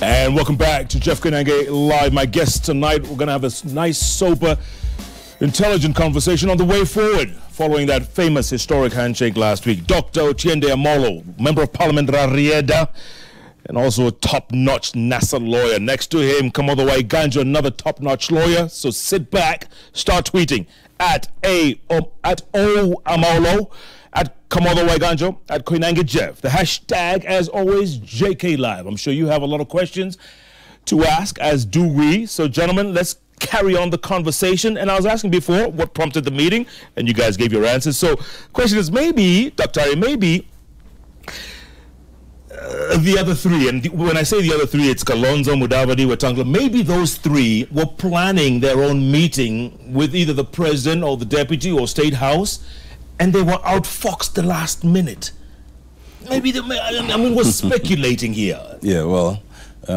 And welcome back to Jeff Koinange Live. My guest tonight, we're going to have a nice, sober, intelligent conversation on the way forward following that famous historic handshake last week. Dr. Otiende Amolo, Member of Parliament Rarieda, and also a top-notch NASA lawyer. Next to him, Kamodo Ganjo, another top-notch lawyer. So sit back, start tweeting at O Amolo, at Kamodo Ganjo, at Koinange Jeff. The hashtag, as always, JK Live. I'm sure you have a lot of questions to ask, as do we. So, gentlemen, let's carry on the conversation. And I was asking before what prompted the meeting, and you guys gave your answers. So, question is, maybe, Dr. Ari, maybe the other three, and when I say the other three, it's Kalonzo, Mudavadi, Wetangula, maybe those three were planning their own meeting with either the president or the deputy or state house, and they were outfoxed the last minute. Maybe, we're speculating here. Yeah, well,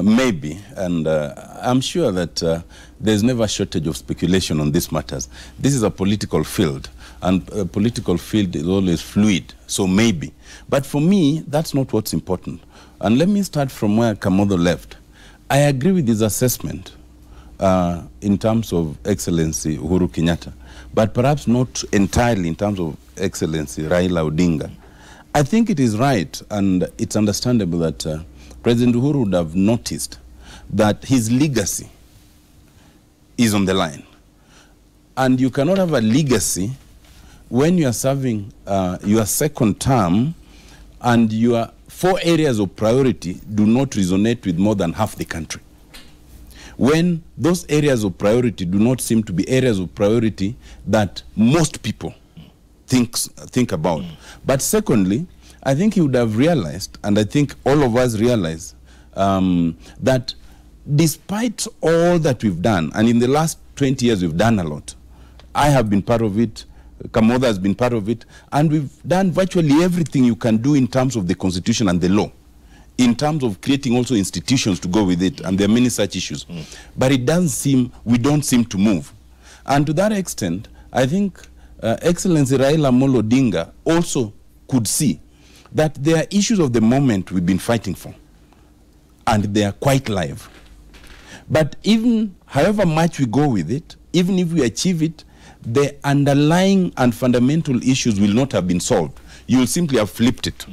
maybe. And I'm sure that there's never a shortage of speculation on these matters. This is a political field, and a political field is always fluid, so maybe. But for me, that's not what's important. And let me start from where Kamodo left. I agree with his assessment in terms of Excellency Uhuru Kenyatta, but perhaps not entirely in terms of Excellency Raila Odinga. I think it is right and it's understandable that President Uhuru would have noticed that his legacy is on the line. And you cannot have a legacy when you are serving your second term and your 4 areas of priority do not resonate with more than half the country. When those areas of priority do not seem to be areas of priority that most people think about. But secondly, I think he would have realized, and I think all of us realize, that despite all that we've done, and in the last 20 years we've done a lot, I have been part of it, Kamoda has been part of it, and we've done virtually everything you can do in terms of the constitution and the law, in terms of creating also institutions to go with it, and there are many such issues. But it doesn't seem, we don't seem to move. And to that extent, I think Excellency Raila Amolo Odinga also could see that there are issues of the moment we've been fighting for, and they are quite live. But even however much we go with it, even if we achieve it, the underlying and fundamental issues will not have been solved. You will simply have flipped it.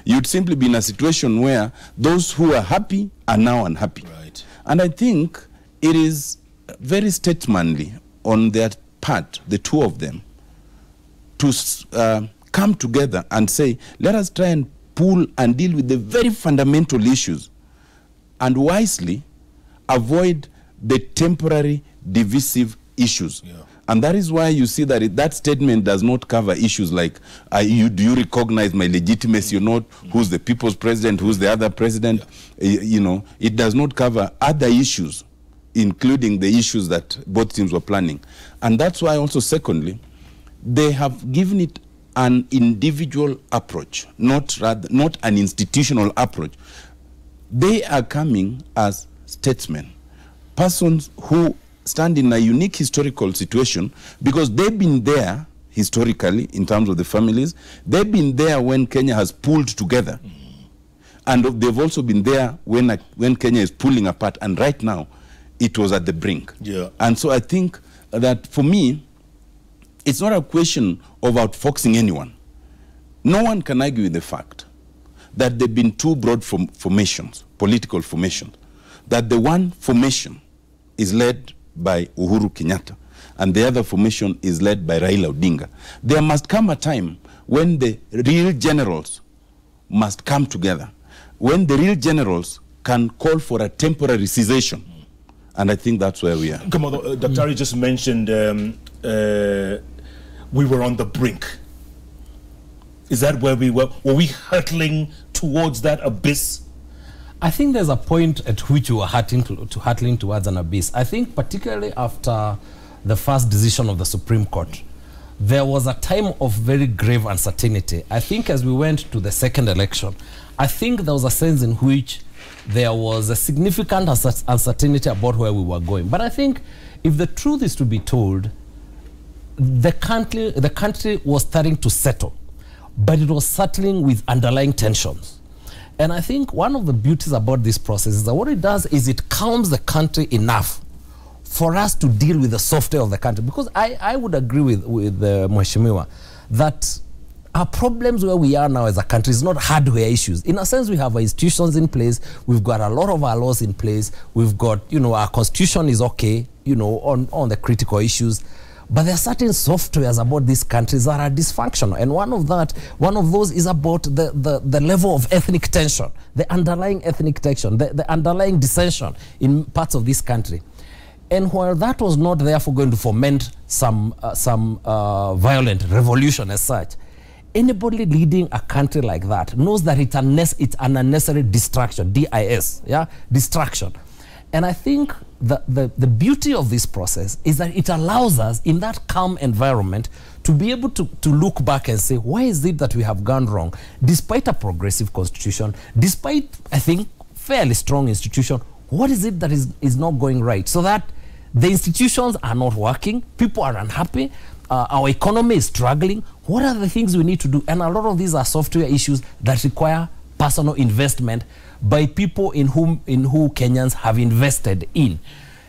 You'd simply be in a situation where those who are happy are now unhappy. Right. And I think it is very statesmanly on their part, the two of them, to come together and say, let us try and pull and deal with the very fundamental issues and wisely avoid the temporary divisive issues. Yeah. And that is why you see that that statement does not cover issues like, do you recognize my legitimacy or not? Who's the people's president? Who's the other president? Yeah. You know, it does not cover other issues, including the issues that both teams were planning. And that's why also, secondly, they have given it an individual approach, not an institutional approach. They are coming as statesmen, persons who stand in a unique historical situation because they've been there historically in terms of the families. They've been there when Kenya has pulled together. And they've also been there when Kenya is pulling apart. And right now, it was at the brink. Yeah. And so I think that for me, it's not a question of outfoxing anyone. No one can argue with the fact that there have been 2 broad formations, political formations, that the one formation is led by Uhuru Kenyatta, and the other formation is led by Raila Odinga. There must come a time when the real generals must come together, when the real generals can call for a temporary cessation. And I think that's where we are. Come on, Dr. Ari just mentioned we were on the brink. Is that where we were? Were we hurtling towards that abyss? I think there's a point at which we were hurtling towards an abyss. I think particularly after the first decision of the Supreme Court, there was a time of very grave uncertainty. I think as we went to the second election, I think there was a sense in which there was a significant uncertainty about where we were going. But I think if the truth is to be told, the country was starting to settle, but it was settling with underlying tensions. And I think one of the beauties about this process is that what it does is it calms the country enough for us to deal with the software of the country. Because I would agree with Mheshimiwa that our problems where we are now as a country is not hardware issues. In a sense, we have our institutions in place. We've got a lot of our laws in place. We've got, our constitution is okay, on the critical issues. But there are certain softwares about these countries that are dysfunctional. And one of those is about the level of ethnic tension, the underlying ethnic tension, the underlying dissension in parts of this country. And while that was not therefore going to foment some violent revolution as such, anybody leading a country like that knows that it's an unnecessary distraction, D-I-S, distraction. And I think the beauty of this process is that it allows us in that calm environment to be able to look back and say, why is it that we have gone wrong? Despite a progressive constitution, despite, I think, fairly strong institution, what is it that is not going right? So that the institutions are not working, people are unhappy, our economy is struggling. What are the things we need to do? And a lot of these are software issues that require personal investment by people in who Kenyans have invested in.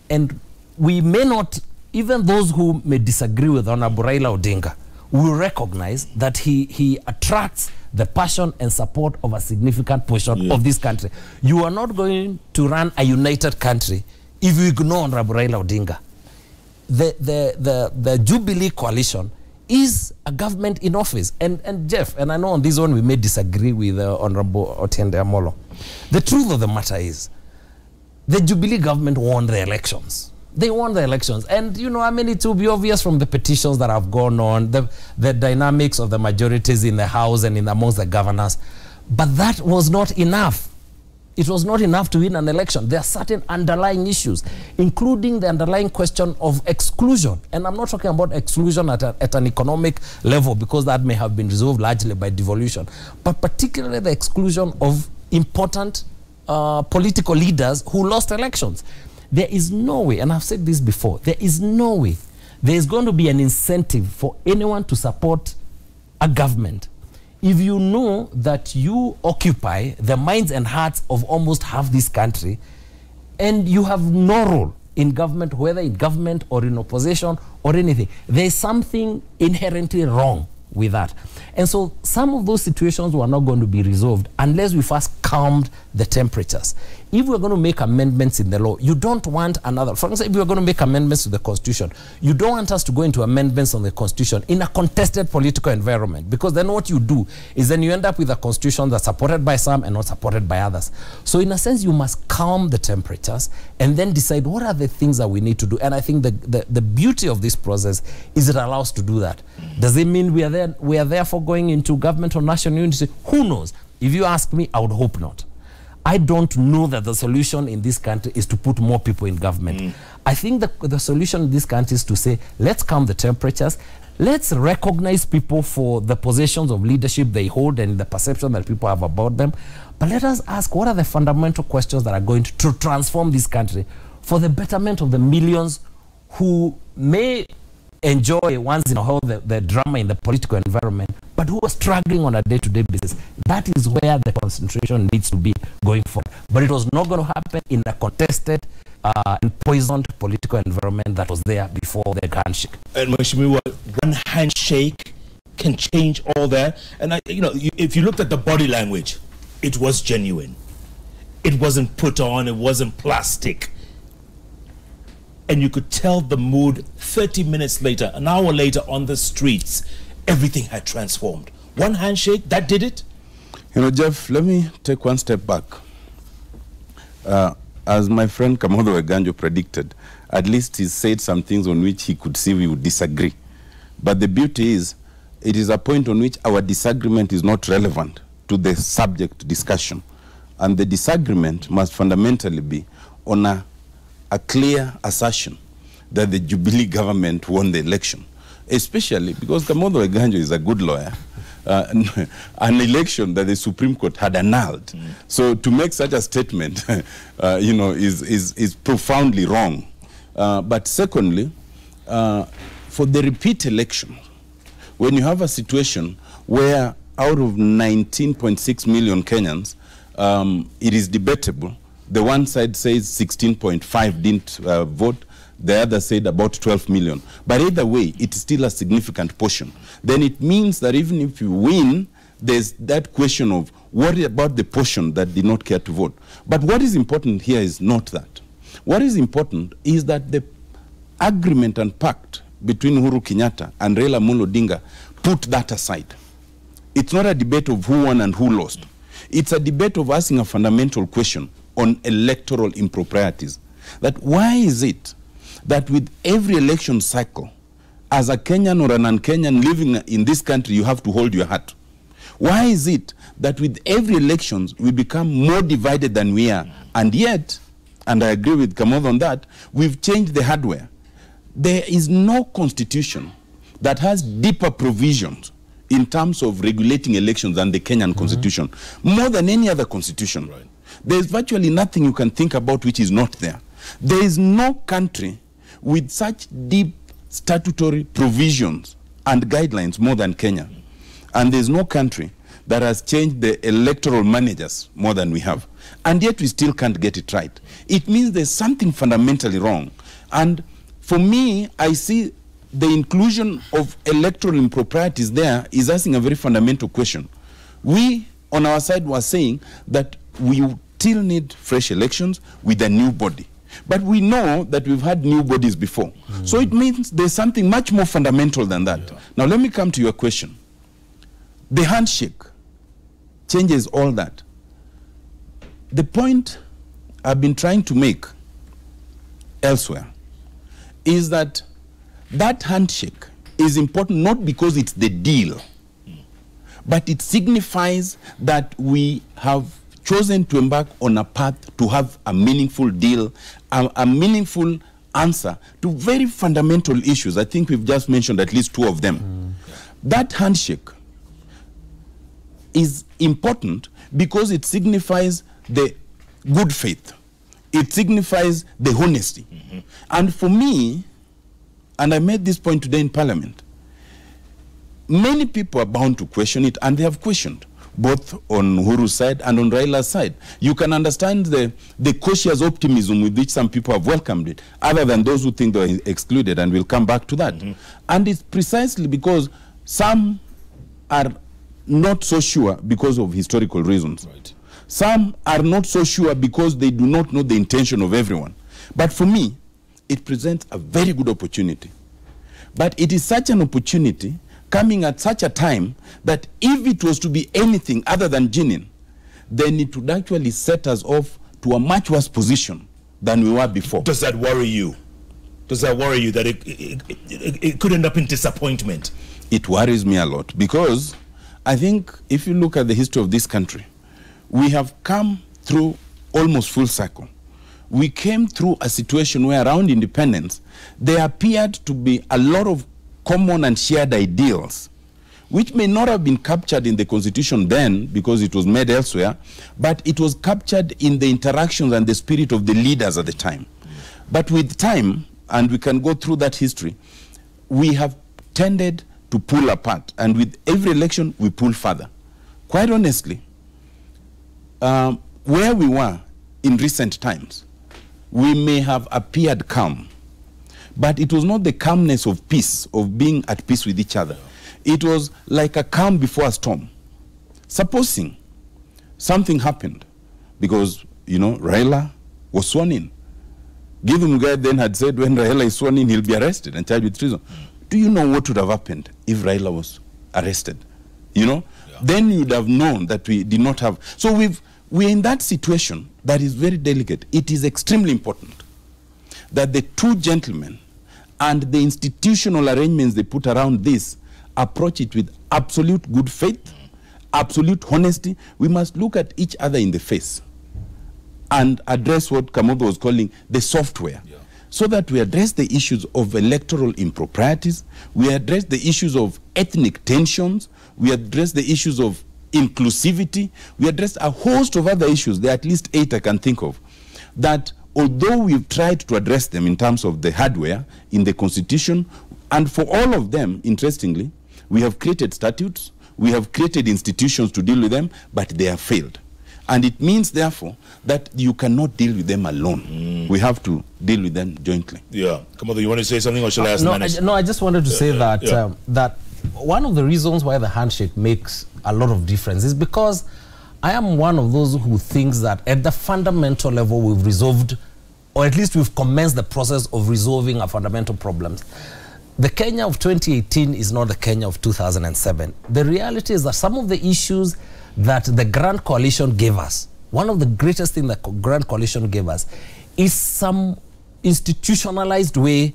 And we may not, even those who may disagree with Honorable Raila Odinga, will recognize that he attracts the passion and support of a significant portion of this country. You are not going to run a united country if you ignore Honorable Raila Odinga. The Jubilee coalition is a government in office. And Jeff, and I know on this one we may disagree with Honorable Otiende Amolo. The truth of the matter is, the Jubilee government won the elections. They won the elections. And, it will be obvious from the petitions that have gone on, the dynamics of the majorities in the House and amongst the governors. But that was not enough. It was not enough to win an election. There are certain underlying issues, including the underlying question of exclusion. And I'm not talking about exclusion at an economic level, because that may have been resolved largely by devolution, but particularly the exclusion of important political leaders who lost elections. There is no way, and I've said this before, there is no way there is going to be an incentive for anyone to support a government if you know that you occupy the minds and hearts of almost half this country and you have no role in government, whether in government or in opposition or anything. There is something inherently wrong with that. And so some of those situations were not going to be resolved unless we first calmed the temperatures. If we're going to make amendments in the law, you don't want another. For example, if we're going to make amendments to the Constitution, you don't want us to go into amendments on the Constitution in a contested political environment, because then what you do is then you end up with a Constitution that's supported by some and not supported by others. So in a sense, you must calm the temperatures and then decide what are the things that we need to do. And I think the beauty of this process is it allows to do that. Does it mean we are therefore going into government or national unity? Who knows? If you ask me, I would hope not. I don't know that the solution in this country is to put more people in government. I think the solution in this country is to say, let's calm the temperatures. Let's recognize people for the positions of leadership they hold and the perception that people have about them. But let us ask, what are the fundamental questions that are going to transform this country for the betterment of the millions who may enjoy once in a while the drama in the political environment, but who are struggling on a day-to-day basis. That is where the concentration needs to be going forward. But it was not going to happen in a contested and poisoned political environment that was there before the handshake. And Mheshimiwa, one handshake can change all that. And if you looked at the body language, it was genuine. It wasn't put on, it wasn't plastic. And you could tell the mood 30 minutes later, an hour later on the streets, everything had transformed. One handshake, that did it? Jeff, let me take one step back. As my friend Kamodo Weganjo predicted, at least he said some things on which he could see we would disagree. But the beauty is, it is a point on which our disagreement is not relevant to the subject discussion. And the disagreement must fundamentally be on a clear assertion that the Jubilee government won the election, especially because Kamodo Weganjo is a good lawyer. An election that the Supreme Court had annulled. So to make such a statement, is profoundly wrong. But secondly, for the repeat election, when you have a situation where out of 19.6 million Kenyans, it is debatable. The one side says 16.5 didn't vote. The other said about 12 million. But either way, it's still a significant portion. Then it means that even if you win, there's that question of what about the portion that did not care to vote. But what is important here is not that. What is important is that the agreement and pact between Uhuru Kenyatta and Raila Amolo Odinga put that aside. It's not a debate of who won and who lost. It's a debate of asking a fundamental question on electoral improprieties. That why is it that with every election cycle, as a Kenyan or a non-Kenyan living in this country, you have to hold your hat? Why is it that with every elections, we become more divided than we are? And yet, and I agree with Kamoth on that, we've changed the hardware. There is no constitution that has deeper provisions in terms of regulating elections than the Kenyan constitution, more than any other constitution. Right. There's virtually nothing you can think about which is not there. There is no country with such deep statutory provisions and guidelines more than Kenya. And there's no country that has changed the electoral managers more than we have. And yet we still can't get it right. It means there's something fundamentally wrong. And for me, I see the inclusion of electoral improprieties there is asking a very fundamental question. We, on our side, were saying that we still need fresh elections with a new body. But we know that we've had new bodies before. So it means there's something much more fundamental than that. Yeah. Now let me come to your question. The handshake changes all that. The point I've been trying to make elsewhere is that that handshake is important not because it's the deal, but it signifies that we have chosen to embark on a path to have a meaningful deal, a meaningful answer to very fundamental issues. I think we've just mentioned at least two of them. That handshake is important because it signifies the good faith. It signifies the honesty. And for me, and I made this point today in Parliament, many people are bound to question it, and they have questioned, both on Uhuru's side and on Raila's side. You can understand the cautious optimism with which some people have welcomed it, other than those who think they're excluded, and we'll come back to that. And it's precisely because some are not so sure because of historical reasons. Right. Some are not so sure because they do not know the intention of everyone. But for me, it presents a very good opportunity. But it is such an opportunity coming at such a time that if it was to be anything other than genuine, then it would actually set us off to a much worse position than we were before. Does that worry you? Does that worry you that it could end up in disappointment? It worries me a lot because I think if you look at the history of this country, we have come through almost full cycle. We came through a situation where around independence, there appeared to be a lot of common and shared ideals, which may not have been captured in the constitution then because it was made elsewhere, but it was captured in the interactions and the spirit of the leaders at the time. But with time, and we can go through that history, we have tended to pull apart, and with every election, we pull further. Quite honestly, where we were in recent times, we may have appeared calm, but it was not the calmness of peace, of being at peace with each other. It was like a calm before a storm. Supposing something happened, because, you know, Raila was sworn in. Gideon Mugai then had said when Raila is sworn in, he'll be arrested and charged with treason. Do you know what would have happened if Raila was arrested? You know? Yeah. Then you would have known that we did not have. So we're in that situation that is very delicate. It is extremely important that the two gentlemen and the institutional arrangements they put around this approach it with absolute good faith, absolute honesty. We must look at each other in the face and address what Kamoth was calling the software. Yeah. So that we address the issues of electoral improprieties, we address the issues of ethnic tensions, we address the issues of inclusivity, we address a host of other issues, there are at least 8 I can think of, that although we've tried to address them in terms of the hardware in the constitution, and for all of them, interestingly, we have created statutes, we have created institutions to deal with them, but they have failed. And it means, therefore, that you cannot deal with them alone. We have to deal with them jointly. Yeah. Kamado, you want to say something, or shall I ask No, I just wanted to say that that one of the reasons why the handshake makes a lot of difference is because I am one of those who thinks that at the fundamental level we've resolved, or at least we've commenced the process of resolving our fundamental problems. The Kenya of 2018 is not the Kenya of 2007. The reality is that some of the issues that the Grand Coalition gave us, one of the greatest things that Grand Coalition gave us is some institutionalized way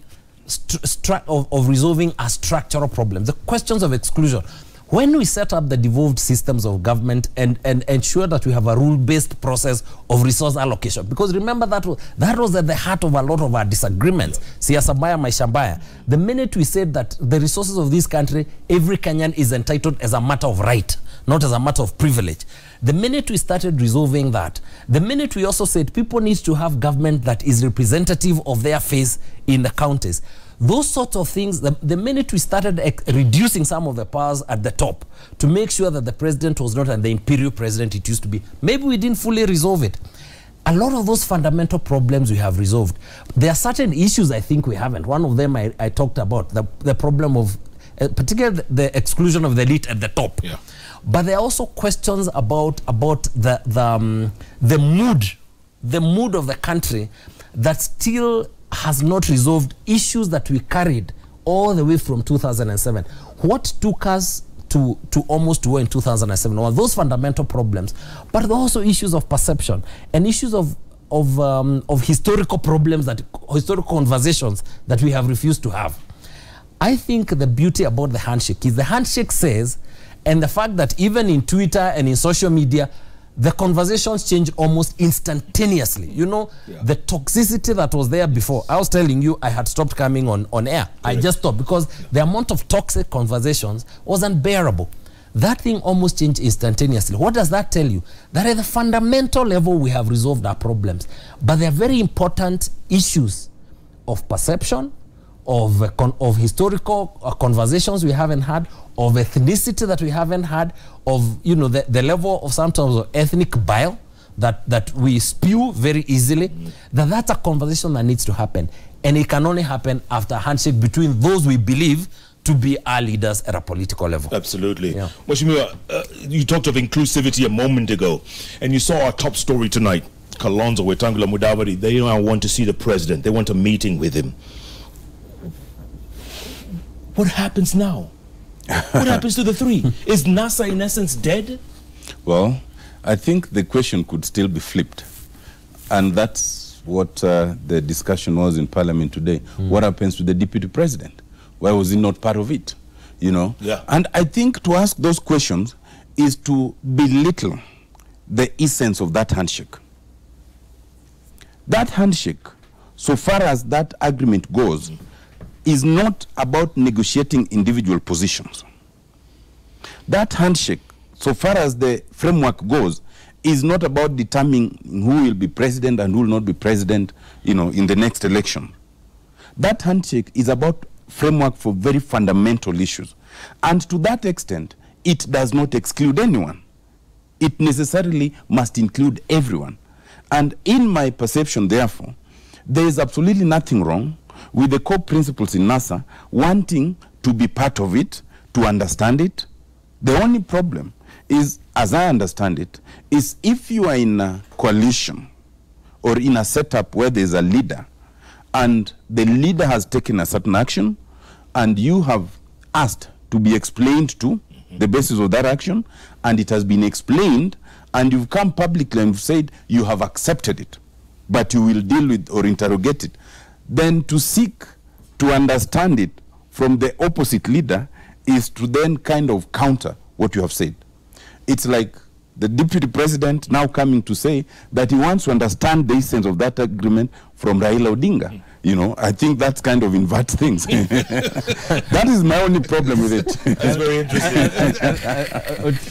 of resolving our structural problems, the questions of exclusion. When we set up the devolved systems of government and ensure that we have a rule-based process of resource allocation, because remember that was at the heart of a lot of our disagreements. Siasa mbaya, maisha mbaya. The minute we said that the resources of this country, every Kenyan is entitled as a matter of right, not as a matter of privilege. The minute we started resolving that, the minute we also said people need to have government that is representative of their face in the counties, those sorts of things, the minute we started reducing some of the powers at the top to make sure that the president was not the imperial president it used to be, maybe we didn't fully resolve it. A lot of those fundamental problems we have resolved. There are certain issues I think we haven't. One of them I talked about, the problem of, particularly the exclusion of the elite at the top. Yeah. But there are also questions about the mood of the country that still has not resolved issues that we carried all the way from 2007. What took us to almost war in 2007 were those fundamental problems, but there are also issues of perception and issues of historical problems, historical conversations that we have refused to have. I think the beauty about the handshake is the handshake says, and the fact that even in Twitter and in social media, the conversations change almost instantaneously. You know, the toxicity that was there before. I was telling you I had stopped coming on air. I just stopped because the amount of toxic conversations was unbearable. That thing almost changed instantaneously. What does that tell you? That at the fundamental level we have resolved our problems. But there are very important issues of perception, of historical conversations we haven't had, of ethnicity that we haven't had, of the level of sometimes of ethnic bile that we spew very easily. That's a conversation that needs to happen, and it can only happen after a handshake between those we believe to be our leaders at a political level. Absolutely. Yeah. Mheshimiwa, you talked of inclusivity a moment ago, and you saw our top story tonight. Kalonzo, Wetangula, Mudavadi, they now want to see the president. They want a meeting with him. What happens now? What happens to the three? Is NASA in essence dead? Well, I think the question could still be flipped. And that's what the discussion was in Parliament today. What happens to the deputy president? Why was he not part of it? You know? Yeah. And I think to ask those questions is to belittle the essence of that handshake. That handshake, so far as that agreement goes, is not about negotiating individual positions. That handshake, so far as the framework goes, is not about determining who will be president and who will not be president, in the next election. That handshake is about framework for very fundamental issues. And to that extent, it does not exclude anyone. It necessarily must include everyone. And in my perception, therefore, there is absolutely nothing wrong with the core principles in NASA wanting to be part of it, to understand it. The only problem is, as I understand it, is if you are in a coalition or in a setup where there's a leader and the leader has taken a certain action and you have asked to be explained to the basis of that action, and it has been explained, and you've come publicly and said you have accepted it, but you will deal with or interrogate it, then to seek to understand it from the opposite leader is to then kind of counter what you have said. It's like the deputy president now coming to say that he wants to understand the essence of that agreement from Raila Odinga. You know, I think that's kind of inverts things. That is my only problem with it. That's very interesting.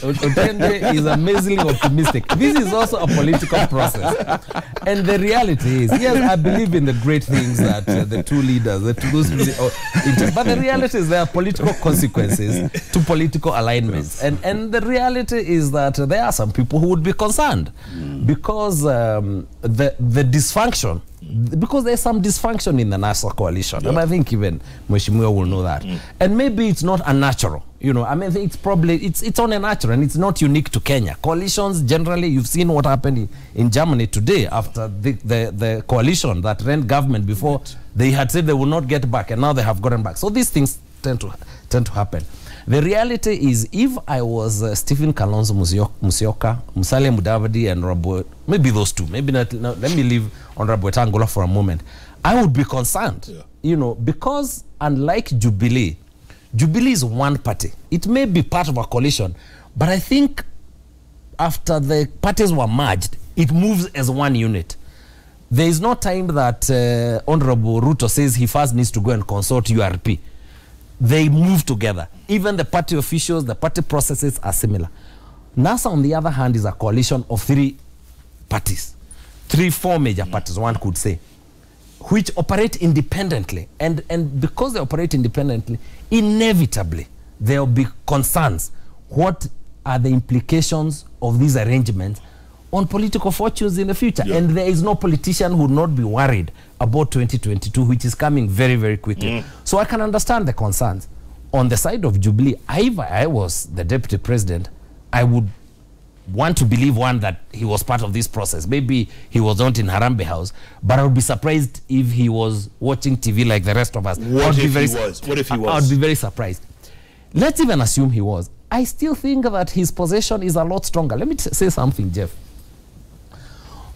Otiende is amazingly optimistic. This is also a political process. And the reality is, yes, I believe in the great things that the two leaders, but the reality is there are political consequences to political alignments. And the reality is that there are some people who would be concerned because the dysfunction, because there's some dysfunction in the national coalition, and I think even Mheshimiwa will know that. And maybe it's not unnatural, you know. I mean, it's probably it's unnatural, and it's not unique to Kenya. Coalitions generally, you've seen what happened in Germany today after the coalition that ran government before. They had said they will not get back, and now they have gotten back. So these things tend to happen. The reality is, if I was Stephen Kalonzo Musyoka, Musalia Mudavadi, and Honorable, maybe those two, maybe not, let me leave Honorable Wetangula for a moment, I would be concerned, you know, because unlike Jubilee is one party. It may be part of a coalition, but I think after the parties were merged, it moves as one unit. There is no time that Honorable Ruto says he first needs to go and consult URP. They move together. Even the party officials, the party processes are similar. NASA, on the other hand, is a coalition of three parties, four major parties, one could say, which operate independently. And because they operate independently, inevitably, there will be concerns. What are the implications of these arrangements on political fortunes in the future? And there is no politician who would not be worried about 2022, which is coming very, very quickly. So I can understand the concerns. On the side of Jubilee, if I was the deputy president, I would want to believe, one, that he was part of this process. Maybe he was not in Harambee House, but I would be surprised if he was watching TV like the rest of us. What if he was? I would be very surprised. Let's even assume he was. I still think that his position is a lot stronger. Let me say something, Jeff.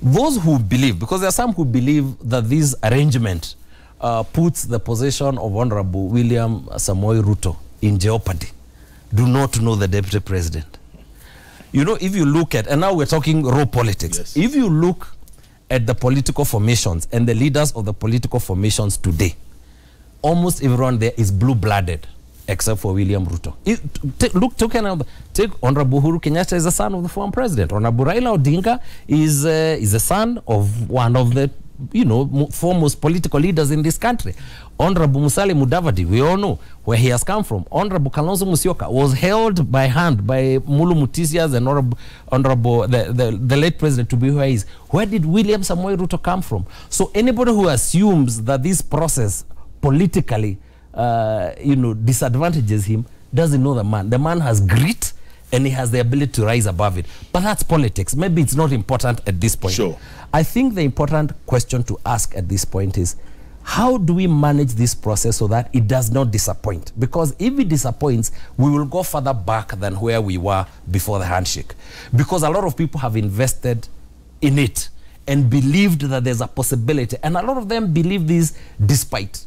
Those who believe, because there are some who believe that this arrangement puts the position of Honorable William Samoei Ruto in jeopardy, do not know the deputy president. You know, if you look at, and now we're talking raw politics, if you look at the political formations and the leaders of the political formations today, almost everyone there is blue-blooded, except for William Ruto. Take Honorable Uhuru Kenyatta is the son of the former president. Honorable Raila Odinga is the son of one of the, you know, foremost political leaders in this country. Honorable Musalia Mudavadi, we all know where he has come from. Honorable Kalonzo Musyoka was held by hand by Mulu Mutisias and Honorable the late president to be where he is. Where did William Samoei Ruto come from? So anybody who assumes that this process politically you know, disadvantages him doesn't know the man. The man has grit and he has the ability to rise above it. But that's politics. Maybe it's not important at this point. Sure. I think the important question to ask at this point is, how do we manage this process so that it does not disappoint? Because if it disappoints, we will go further back than where we were before the handshake. Because a lot of people have invested in it and believed that there's a possibility. And a lot of them believe this despite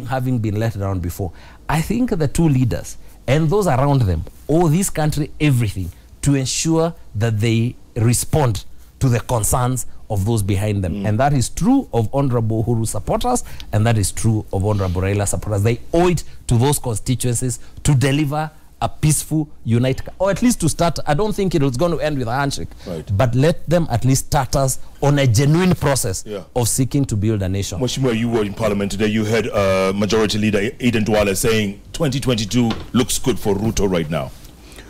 having been let down before. I think the two leaders and those around them owe this country everything to ensure that they respond to the concerns of those behind them. And that is true of Honorable Uhuru supporters, and that is true of Honorable Raila supporters. They owe it to those constituencies to deliver a peaceful, united, or at least to start. I don't think it was going to end with a handshake, but let them at least start us on a genuine process of seeking to build a nation. Mheshimiwa, you were in Parliament today. You heard Majority Leader Aden Duale saying 2022 looks good for Ruto right now.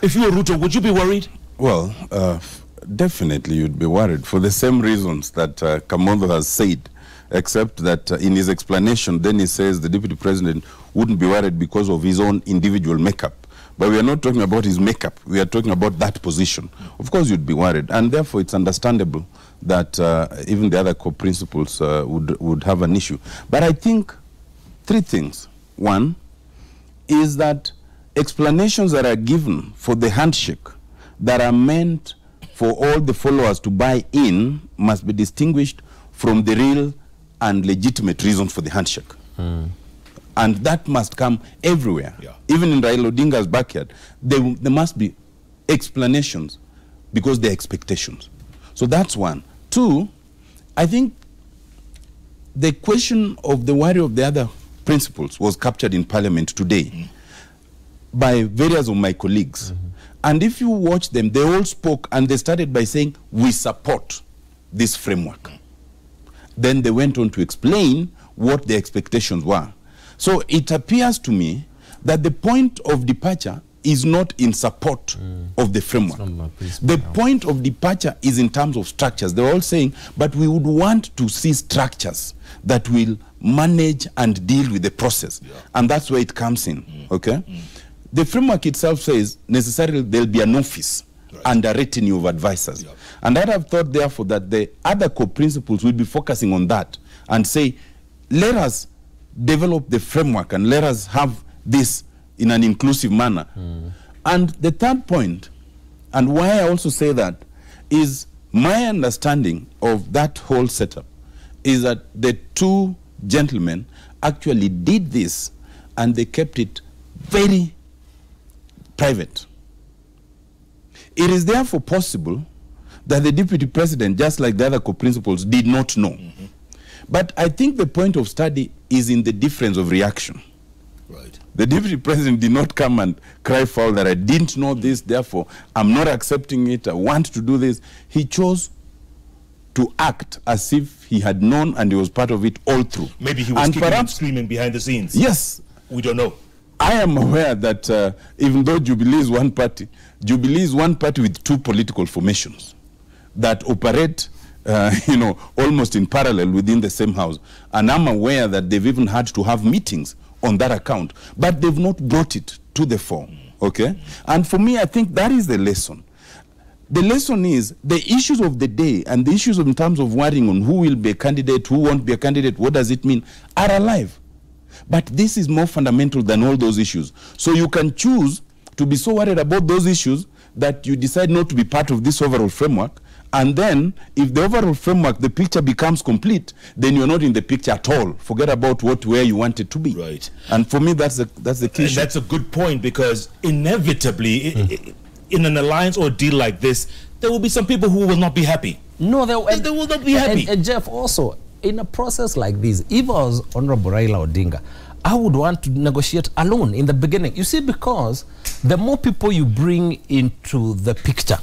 If you were Ruto, would you be worried? Well, definitely you'd be worried for the same reasons that Kamondo has said, except that in his explanation, then he says the Deputy President wouldn't be worried because of his own individual makeup. But we are not talking about his makeup. We are talking about that position. Of course, you'd be worried. And therefore, it's understandable that even the other core principles would have an issue. But I think three things. One is that explanations that are given for the handshake that are meant for all the followers to buy in must be distinguished from the real and legitimate reason for the handshake. And that must come everywhere. Even in Raila Odinga's backyard, there must be explanations because they're expectations. So that's one. Two, I think the question of the worry of the other principles was captured in Parliament today by various of my colleagues. And if you watch them, they all spoke and they started by saying, we support this framework. Then they went on to explain what the expectations were. So it appears to me that the point of departure is not in support of the framework. The point of departure is in terms of structures. They're all saying, but we would want to see structures that will manage and deal with the process. And that's where it comes in, okay? The framework itself says necessarily there'll be an office and a retinue of advisors. And I have thought, therefore, that the other core principles will be focusing on that and say, let us develop the framework and let us have this in an inclusive manner. And the third point, and why I also say that, is my understanding of that whole setup is that the two gentlemen actually did this and they kept it very private. It is therefore possible that the deputy president, just like the other co-principals, did not know. But I think the point of study is in the difference of reaction. Right. The deputy president did not come and cry foul that I didn't know this, therefore I'm not accepting it, I want to do this. He chose to act as if he had known and he was part of it all through. Maybe he was kicking and screaming behind the scenes. Yes. We don't know. I am aware that even though Jubilee is one party with two political formations that operate almost in parallel within the same house. And I'm aware that they've even had to have meetings on that account, but they've not brought it to the fore, okay? And for me, I think that is the lesson. The lesson is the issues of the day and the issues in terms of worrying on who will be a candidate, who won't be a candidate, what does it mean, are alive. But this is more fundamental than all those issues. So you can choose to be so worried about those issues that you decide not to be part of this overall framework. And then, if the overall framework, the picture becomes complete, then you're not in the picture at all. Forget about where you want it to be. Right. And for me, that's the key issue. That's a good point, because inevitably, in an alliance or a deal like this, there will be some people who will not be happy. No, they will not be happy. And Jeff, also, in a process like this, if I was Honorable Raila Odinga, I would want to negotiate alone in the beginning. You see, because the more people you bring into the picture,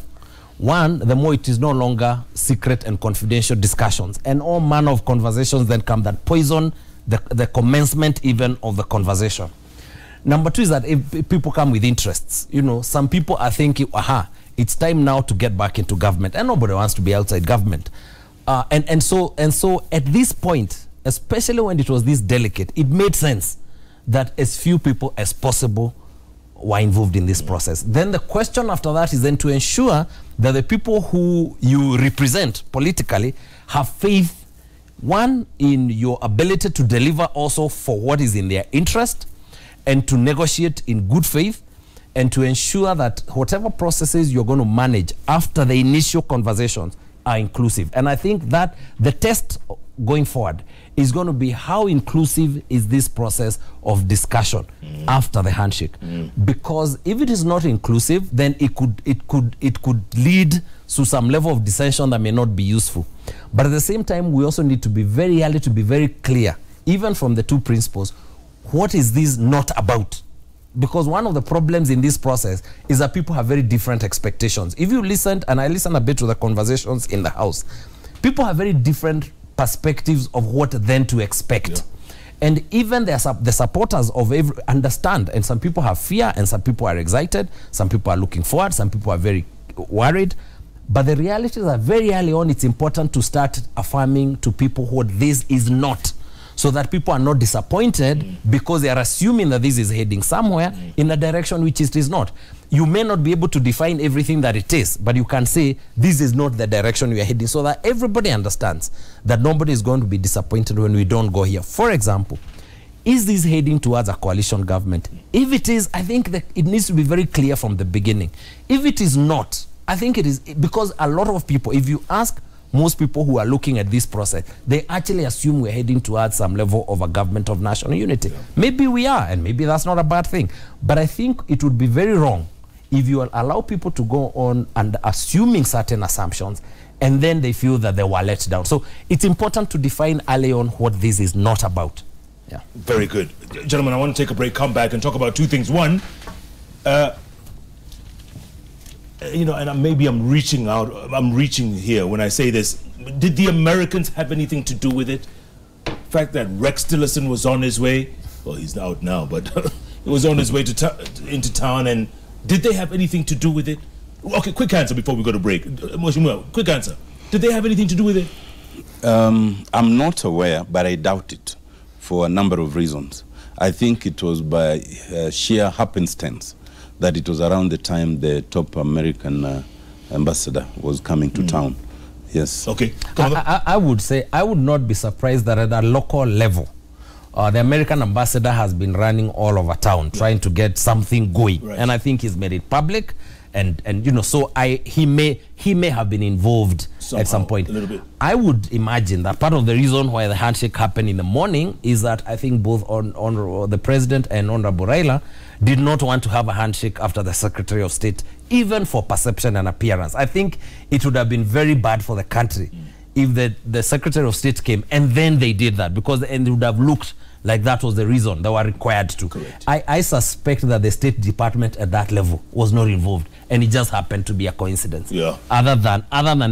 one, the more it is no longer secret and confidential discussions, and all manner of conversations then come that poison the commencement even of the conversation. Number two is that if people come with interests, some people are thinking, aha, it's time now to get back into government, and nobody wants to be outside government. And so at this point, especially when it was this delicate, it made sense that as few people as possible were involved in this process. Then the question after that is then to ensure that the people who you represent politically have faith, one, in your ability to deliver also for what is in their interest, and to negotiate in good faith, and to ensure that whatever processes you're going to manage after the initial conversations are inclusive. And I think that the test going forward is going to be how inclusive is this process of discussion after the handshake. Because if it is not inclusive, then it could lead to some level of dissension that may not be useful. But at the same time, we also need to be very early, to be very clear, even from the two principles, what is this not about? Because one of the problems in this process is that people have very different expectations. If you listened, and I listened a bit to the conversations in the House, people have very different perspectives of what then to expect. And even the supporters of every understand, and some people have fear, and some people are excited, some people are looking forward, some people are very worried. But the reality is that very early on, it's important to start affirming to people what this is not, so that people are not disappointed because they are assuming that this is heading somewhere in a direction which it is not. You may not be able to define everything that it is, but you can say this is not the direction we are heading, so that everybody understands that nobody is going to be disappointed when we don't go here. For example, is this heading towards a coalition government? If it is, I think that it needs to be very clear from the beginning. If it is not, I think it is, because a lot of people, if you ask most people who are looking at this process, they actually assume we're heading towards some level of a government of national unity. Maybe we are, and maybe that's not a bad thing. But I think it would be very wrong if you allow people to go on and assuming certain assumptions and then they feel that they were let down. So it's important to define early on what this is not about. Yeah. Very good. Gentlemen, I want to take a break, come back and talk about two things. One, you know, and maybe I'm reaching here when I say this. Did the Americans have anything to do with it? The fact that Rex Tillerson was on his way, well, he's out now, but he was on his way into town, and did they have anything to do with it? Okay, quick answer before we go to break. Quick answer. Did they have anything to do with it? I'm not aware, but I doubt it for a number of reasons. I think it was by sheer happenstance that it was around the time the top American ambassador was coming to town. Yes. Okay. I would say I would not be surprised that at a local level, the American ambassador has been running all over town trying to get something going, and I think he's made it public, and you know, so he may have been involved somehow, at some point. A little bit. I would imagine that part of the reason why the handshake happened in the morning is that I think both on the president and Honorable Raila did not want to have a handshake after the Secretary of State, even for perception and appearance. I think it would have been very bad for the country if the Secretary of State came and then they did that, because it would have looked like that was the reason they were required to. Correct. I suspect that the State Department at that level was not involved, and it just happened to be a coincidence. Yeah. Other than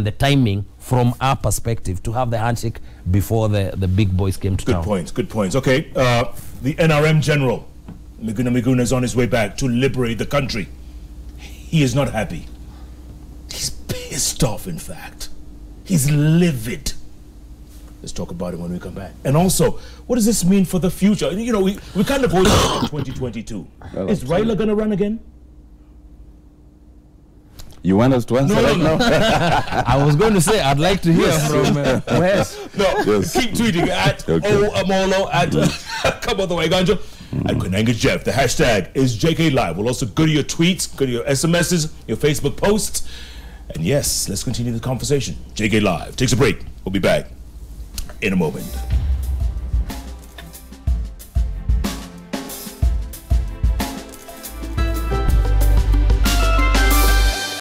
the timing from our perspective to have the handshake before the big boys came to town. Good points. Okay, the NRM general, Miguna is on his way back to liberate the country. He is not happy. He's pissed off, in fact. He's livid. Let's talk about it when we come back. And also, what does this mean for the future? You know, we kind of hold on 2022. Is Raila going to run again? You want us to answer right now? I was going to say, I'd like to hear from Wes. Keep tweeting at Amolo, at Kamoto Ganjo, and Kunanga Jeff. The hashtag is JK Live. We'll also go to your tweets, go to your SMSs, your Facebook posts. And yes, let's continue the conversation. JK Live takes a break. We'll be back in a moment.